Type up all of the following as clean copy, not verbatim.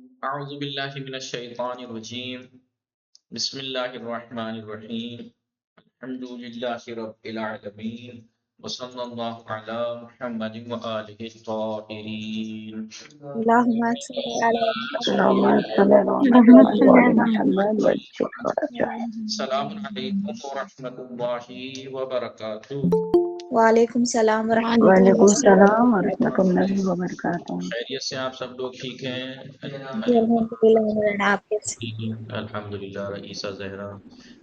اعوذ باللہ من الشیطان الرجیم بسم اللہ الرحمن الرحیم الحمد للہ رب العالمین وصلی اللہ علی محمد وآلہ الطاہرین اللهم صل على اللهم صل على محمد محمد وعلى محمد وسلم. السلام علیکم ورحمۃ اللہ وبرکاتہ۔ وعلیکم السلام ورحمۃ وعلیکم اللہ السلام ورحمۃ اللہ وبرکاتہ. خیریت سے آپ سب لوگ ٹھیک ہیں؟ وبرکاتہ۔ الحمدللہ مولانا، آپ کیسے؟ الحمدللہ۔ رئیسہ زہرا،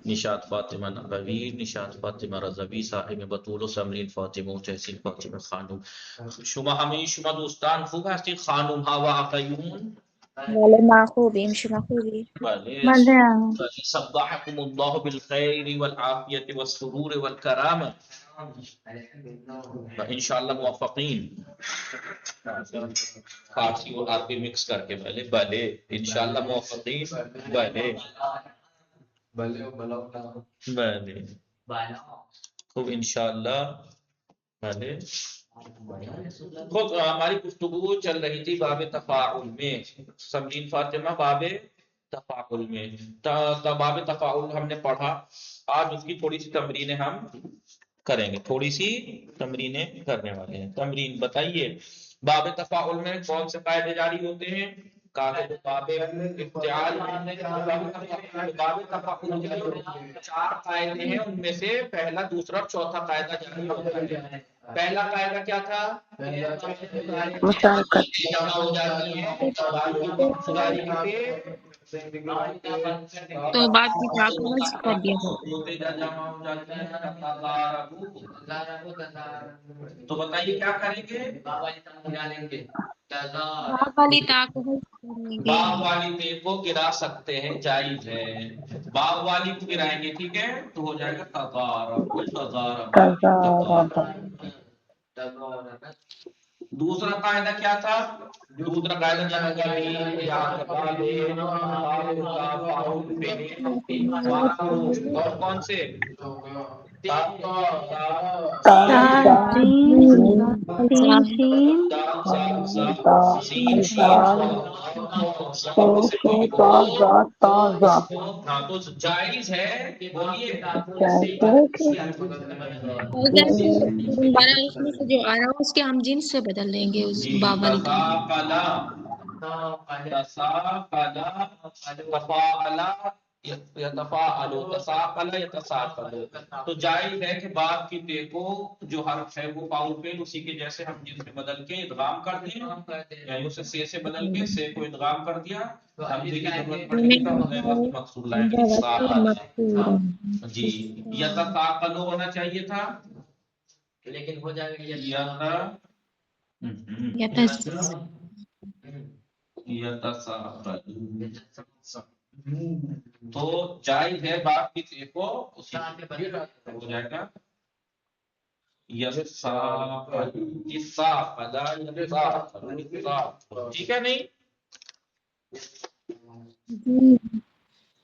نشاط فاطمہ نبوی، نشاط فاطمہ رضوی، صاحب بطول و سمرین فاطمہ و تحسین فاطمہ خانم شما همه شما دوستان خوب هستید؟ خانم ها و آقایون بله ما خوبیم، شما خوبی؟ بله. صبحكم الله بالخير والعافية والسرور والكرامة ان شاء اللہ موفقین۔ فارسی اور عربی مکس کر کے بھلے بھلے انشاءاللہ موفقین بھلے بھلے خوب انشاءاللہ بھلے۔ خود ہماری گفتگو چل رہی تھی باب تفاعل میں، سمرین فاطمہ باب تفاعل میں، باب تفاعل ہم نے پڑھا۔ آج اس کی تھوڑی سی تمرینیں ہم کریں گے، تھوڑی سی تمرینیں کرنے والے ہیں۔ تمرین بتائیے، باب تفاعل میں کون سے قاعدے جاری ہوتے ہیں؟ باب افتعال باب تفاعل کے چار قاعدے ہیں، ان میں سے پہلا، دوسرا اور چوتھا قاعدہ جاری ہوتا ہے۔ پہلا قاعدہ کیا تھا؟ مشارکت. جمع ہو جاتی ہیں تو بعد کی تعاقب کر دیا تو بتائیے کیا کریں گے؟ باپ والی تعاقب کریں گے۔ باپ والی تے کو گرا سکتے ہیں، جائز ہے۔ باپ والی کو گرائیں گے، ٹھیک ہے، تو ہو جائے گا تضارب تضارب. دوسرا قاعدہ کیا تھا؟ دوسرا قاعدہ کیا اور کون سے؟ ہاں تو جائز ہے، بولیے۔ اگر دوبارہ اس میں سے جو آ رہا ہو اس کے ہم جنس سے بدل دیں گے اس باب والی تعاقب۔ تو جائز ہے کہ باپ کی تے کو جو حرف ہے وہ فاؤل پہ اسی کے جیسے ہم جنس میں بدل کے ادغام کر دیں، یعنی اسے سے بدل کے سے کو ادغام کر دیا، حمزے کی ضرورت پڑے گی تو ہمیں وقت مقصور لائیں گے۔ جی یتثاقل ہونا چاہیے تھا، لیکن ہو جائے گا تو جائز ہے باپ کی تے کو اسی ہو جائے گا ٹھیک ہے نہیں؟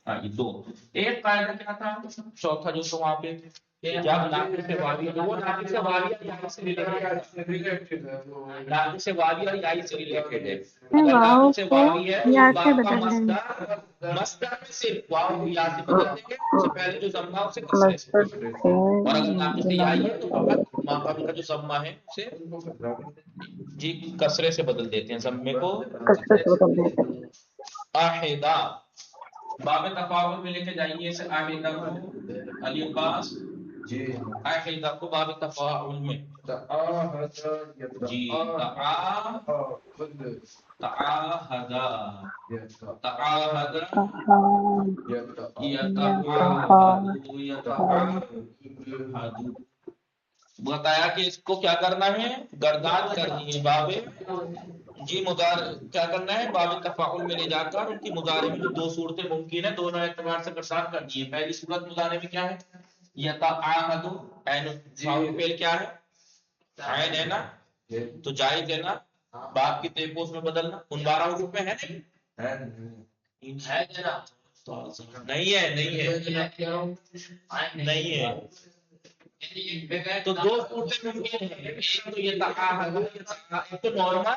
ہاں یہ دو۔ ایک قاعدہ کیا تھا چوتھا جو تو وہاں پہ جب ناقص سے واوی وہ ناقص سے واوی اور یائی سے ریلیٹڈ ہے، ناقص سے واوی اور یائی سے ریلیٹڈ ہے۔ اگر ناقص سے واوی ہے تو باپ کا مصدر میں صرف واو یا سے بدل دیں گے، اس سے پہلے جو ضمہ اسے کسرے سے، اور اگر ناقص سے یائی ہے تو فقط ماں باپ کا جو ضمہ ہے اسے جی کسرے سے بدل دیتے ہیں، ضمے کو آحدہ۔ باب تفاعل میں لے کے جائیے اسے آحدہ کو علی عباس، آحدہ کو باب تفاعل میں جی تعاہدہ بتایا کہ اس کو کیا کرنا ہے، گردان کرنی ہے۔ باب جی مضارع کیا کرنا ہے، باب تفاعل میں لے جا کر ان کی مضارع میں جو دو صورتیں ممکن ہے دونوں اعتبار سے گردان کرنی ہے۔ پہلی صورت مضارع میں کیا ہے، یتعاہد، عین فعل کیا ہے، عین ہے نا، تو جائز ہے نا باپ کی تے کو اس میں بدلنا۔ ان 12 حروف میں ہے نہیں ہے نہیں ہے نہیں ہے تو دو صورتیں ممکن ہیں، ایک تو یہ ایک تو نارمل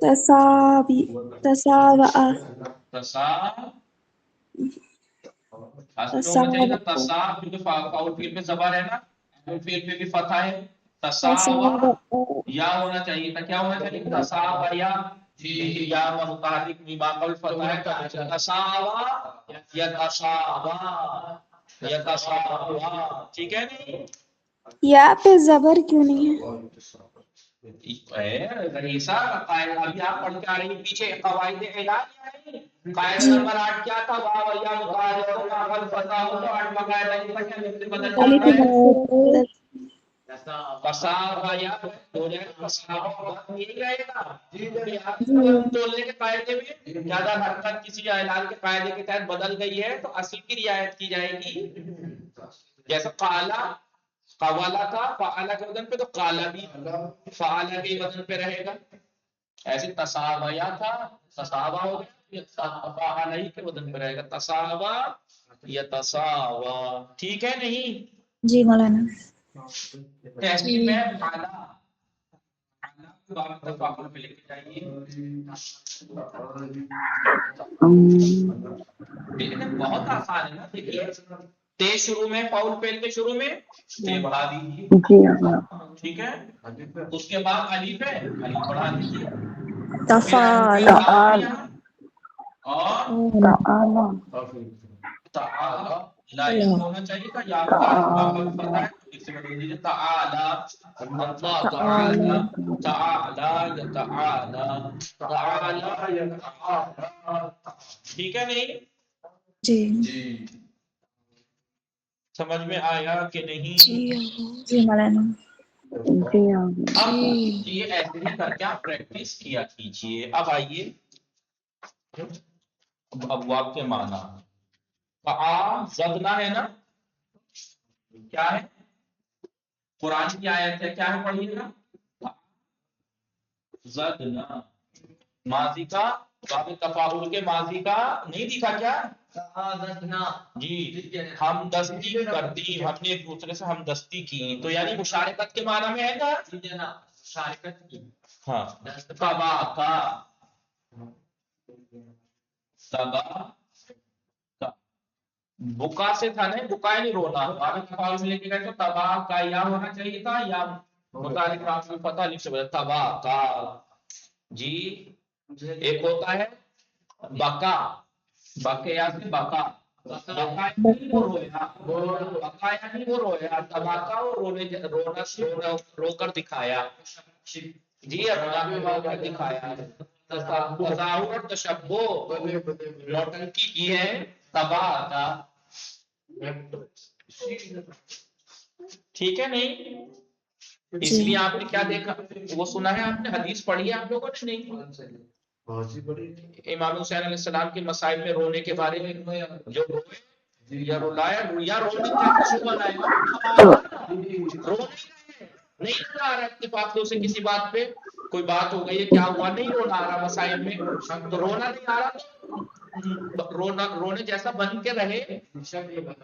تساوی تساوہ اصل میں ہونا چاہیے تھا تصاب، کیونکہ فاؤل فیل میں زبر ہے نا، فاؤل فیل پہ بھی فتح ہے. تصاوا یا ہونا چاہیے تھا، کیا ہونا چاہیے؟ تصاوا یا یا متحرک مما قبل فتح ہے. تصاوا یا تصاوا یا تصاوا، ٹھیک ہے نہیں؟ یا پہ زبر کیوں نہیں ہے؟ رئیسہ ابھی آپ پڑھ کے آ رہی ہیں پیچھے قواعد علاج ہے. قاعدہ نمبر 8 کیا تھا؟ واو یا متحرک مما قبل فتح ہو تو 8 بقاعدہ یہ تھا کہ الف سے بدل علی جاتا ہے. پہ تصاوا یا ہو جائے تصاوا، یہی رہے گا. تولنے کے قاعدے میں زیادہ حرکت کسی اعلان کے قاعدے کے تحت بدل گئی ہے تو اصل کی رعایت کی جائے گی. جیسے قالا قوالا تھا فعلا کے وزن پہ، تو قالا بھی فعلا کے وزن پہ رہے گا. ایسے تصاوا یا تھا تصاوا ہو گیا، فعلا ہی کے وزن پہ رہے گا. تصاوا یا تصاوا، ٹھیک ہے نہیں؟ جی مولانا. تحصیل میں اعلیٰ تفاعل میں لے کے جائیے. لیکن بہت آسان ہے نا. دیکھیے تے شروع میں، فاؤل فعل کے شروع میں تے بڑھا دیجیے، ٹھیک ہے. اس کے بعد الف ہے، الف بڑھا دیجیے. تفعال اور تعالی لا ہونا چاہیے تھا، یا متعلق ماقبل فتح ہے تو اس سے بدل دیجیے تعالی. اللہ تعالی تعالی یا تعالی تعالی یا تعالی، ٹھیک ہے نہیں؟ جی سمجھ میں آیا کہ نہیں؟ جی مولانا. اب یہ ایسے ہی کر کے آپ پریکٹس کیا کیجیے. اب آئیے ابواب کے معنی. زدنا ہے نا، کیا ہے؟ قرآن کی آیت ہے، کیا ہے؟ پڑھیے گا. زدنا ماضی کا باب تفاعل کے ماضی کا نہیں دکھا کیا؟ جی ہم دستی کر دی، ہم نے ایک دوسرے سے ہم دستی کی، تو یعنی مشارکت کے معنی میں ہے نا. مشارکت کی. ہاں تبا کا تبا بکا سے تھا نا، بکا نہیں رونا. باب تفاعل میں لے کے گئے تو تبا کا یا ہونا چاہیے تھا، یا متعلق رافع فتح الف سے بدل تبا کا. جی ایک ہوتا ہے بکا، بکے یا سے بکا. بکا یعنی وہ رویا، بکا یعنی وہ رویا. تباکا وہ رونا رو کر دکھایا. جی رونا رو کر دکھایا. تظاہر اور تشبہ نوٹنکی کی ہے. تباہ کا، ٹھیک ہے نہیں؟ اس لیے آپ نے کیا دیکھا، وہ سنا ہے آپ نے، حدیث پڑھی ہے آپ لوگوں نے نہیں؟ امام حسین علیہ السلام کے مسائل میں رونے کے بارے میں، جو روئے یا رلایا یا رونے کا دشمن آئے گا رونے نہیں رونا آ رہا اتفاق سے کسی بات پہ کوئی بات ہو گئی ہے، کیا ہوا، نہیں رونا آ رہا مسائل میں، تو رونا نہیں آ رہا تو رونے جیسا بن کے رہے،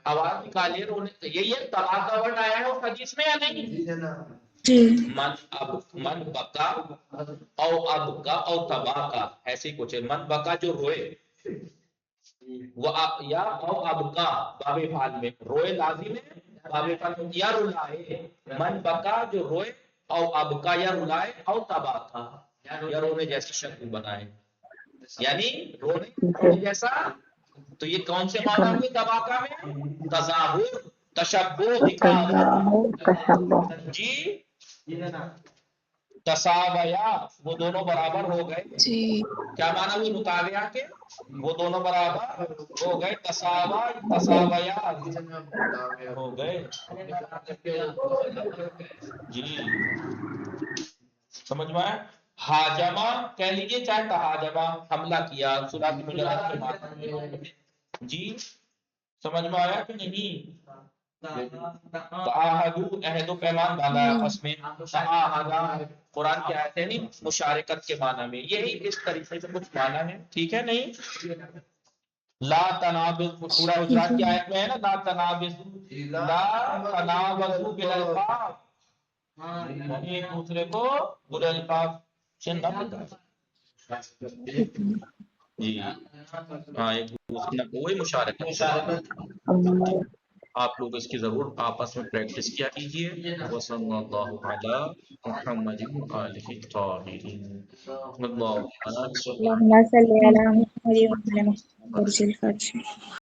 آواز نکالیے رونے. یہی ہے طلاق کا ورڈ آیا ہے اس حدیث میں یا نہیں؟ من بکا او ابکا او تبا کا، ایسے ہی کچھ ہے. من بکا جو روئے، وہ یا او ابکا باب فعل میں روئے لازم ہے، باب فعل یا رلائے. من بکا جو روئے، او ابکا یا رلائے، او تبا کا یا رونے جیسی شکل بنائے، یعنی رونے جیسا. تو یہ کون سے معنی ہوئے تباکا میں؟ تظاہر، تشبہ، دکھاوا. جی تساویا وہ دونوں برابر ہو گئے. کیا معنی ہوئی مطالعہ کے؟ وہ دونوں برابر ہو گئے. تساوا تساویا ہو گئے. جی سمجھ میں آیا؟ ہاجمہ کہہ لیجیے چاہے تہاجمہ، حملہ کیا، سورۃ مجادلہ کے معنی میں. جی سمجھ میں آیا کہ نہیں؟ تعاہدو عہد و پیمان باندھا آپس میں. تعاہدہ قرآن کی آیت ہے نہیں، مشارکت کے معنی میں. یہی اس طریقے سے کچھ معنی ہے، ٹھیک ہے نہیں؟ لا تنابز سورہ حجرات کی آیت میں ہے نا، لا تنابز لا تنابزوا بالالقاب، ایک دوسرے کو برے القاب چلنا پڑتا جی ہاں ایک دوسرے وہی مشارکت آپ لوگ اس کی ضرور آپس میں پریکٹس کیا کیجیے وصلی اللہ علی محمد آلہ الطاہرین اللہ اللهم صل على محمد وعلى محمد